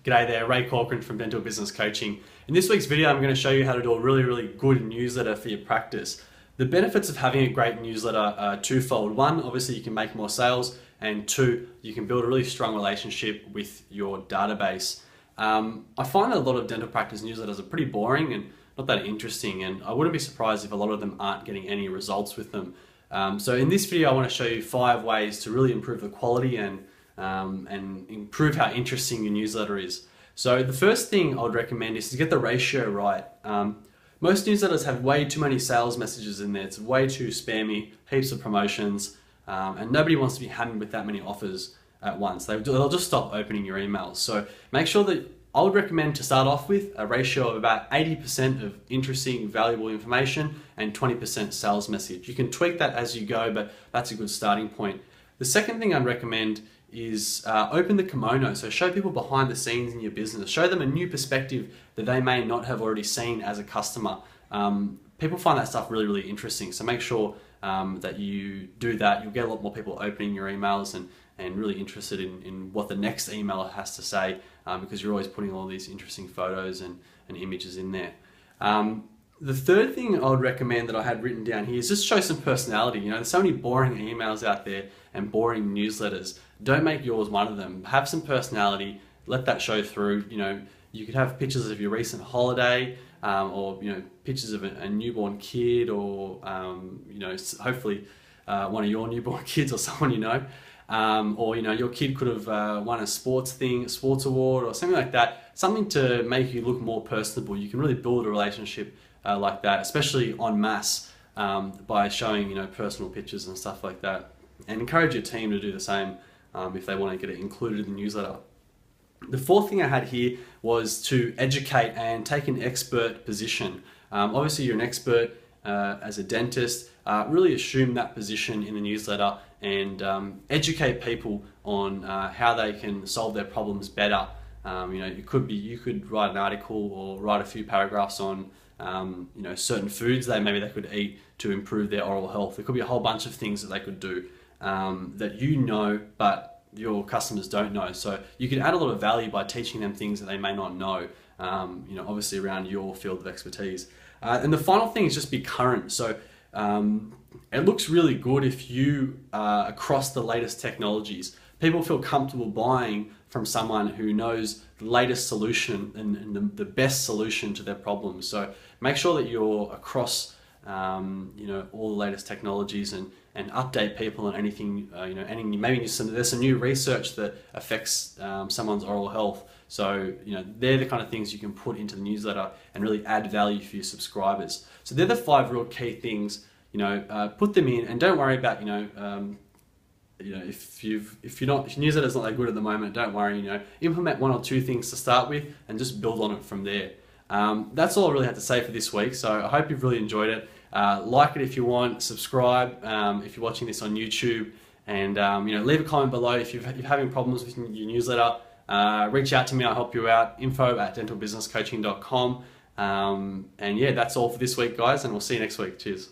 G'day there, Ray Corcoran from Dental Business Coaching. In this week's video, I'm going to show you how to do a really good newsletter for your practice. The benefits of having a great newsletter are twofold. One, obviously you can make more sales, and two, you can build a really strong relationship with your database. I find that a lot of dental practice newsletters are pretty boring and not that interesting, and I wouldn't be surprised if a lot of them aren't getting any results with them. So in this video, I want to show you 5 ways to really improve the quality and improve how interesting your newsletter is. So the first thing I would recommend is to get the ratio right. Most newsletters have way too many sales messages in there. It's way too spammy, heaps of promotions, and nobody wants to be hammered with that many offers at once. They'll just stop opening your emails. So make sure that I would recommend to start off with a ratio of about 80% of interesting, valuable information and 20% sales message. You can tweak that as you go, but that's a good starting point. The second thing I'd recommend is open the kimono. So show people behind the scenes in your business. Show them a new perspective that they may not have already seen as a customer. People find that stuff really interesting. So make sure that you do that. You'll get a lot more people opening your emails and really interested in what the next email has to say, because you're always putting all these interesting photos and images in there. The third thing I would recommend that I had written down here is just show some personality. You know, there's so many boring emails out there and boring newsletters. Don't make yours one of them. Have some personality, let that show through. You know, you could have pictures of your recent holiday, or pictures of a newborn kid, or hopefully one of your newborn kids or someone you know. Or your kid could have won a sports award or something like that. Something to make you look more personable. You can really build a relationship like that, especially en masse, by showing personal pictures and stuff like that. And encourage your team to do the same if they want to get it included in the newsletter. The fourth thing I had here was to educate and take an expert position. Obviously, you're an expert as a dentist. Really assume that position in the newsletter and educate people on how they can solve their problems better. You could write an article or write a few paragraphs on certain foods maybe they could eat to improve their oral health. There could be a whole bunch of things that they could do that but your customers don't know. So you can add a lot of value by teaching them things that they may not know, obviously around your field of expertise. And the final thing is just be current. So it looks really good if you are across the latest technologies. People feel comfortable buying from someone who knows the latest solution and the best solution to their problems. So make sure that you're across all the latest technologies and update people on anything, maybe there's some new research that affects someone's oral health. So, they're the kind of things you can put into the newsletter and really add value for your subscribers. So they're the 5 real key things, put them in, and don't worry about, if your newsletter's not that good at the moment, don't worry, implement 1 or 2 things to start with and just build on it from there. That's all I really had to say for this week. So I hope you've really enjoyed it. Like it if you want, subscribe if you're watching this on YouTube, and leave a comment below if you're having problems with your newsletter. Reach out to me, I'll help you out. info@dentalbusinesscoaching.com. And yeah, that's all for this week, guys, and we'll see you next week. Cheers.